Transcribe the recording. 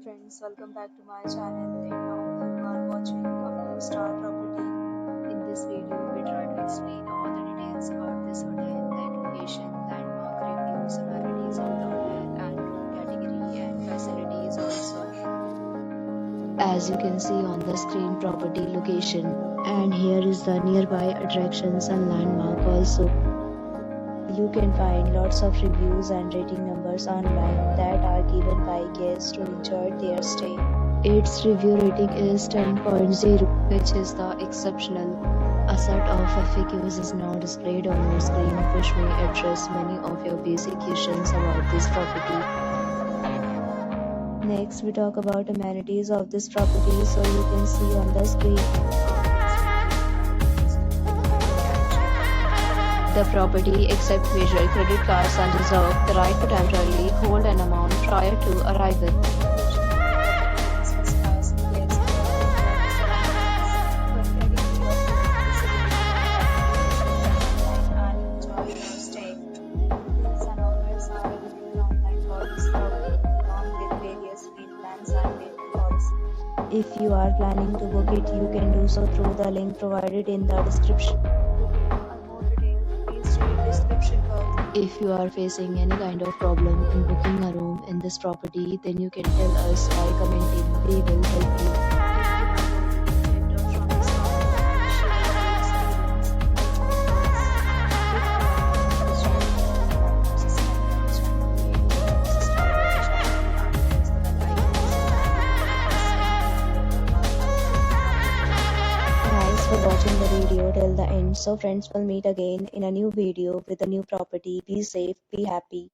friends, welcome back to my channel, and now you are watching a 4-star property. In this video, we try to explain all the details about this hotel, like location, landmark reviews, amenities of the hotel, and room category and facilities also. As you can see on the screen, property location, and here is the nearby attractions and landmark also. You can find lots of reviews and rating numbers online that are given by guests who enjoyed their stay. Its review rating is 10.0, which is the exceptional. A set of FAQs is now displayed on your screen, which may address many of your basic questions about this property. Next, we talk about amenities of this property, so you can see on the screen. The property accepts major credit cards and reserves the right to temporarily hold an amount prior to arrival. If you are planning to book it, you can do so through the link provided in the description. If you are facing any kind of problem in booking a room in this property, then you can tell us by commenting. We will help you. Thanks for watching the video till the end. So friends, will meet again in a new video with a new property. Be safe, be happy.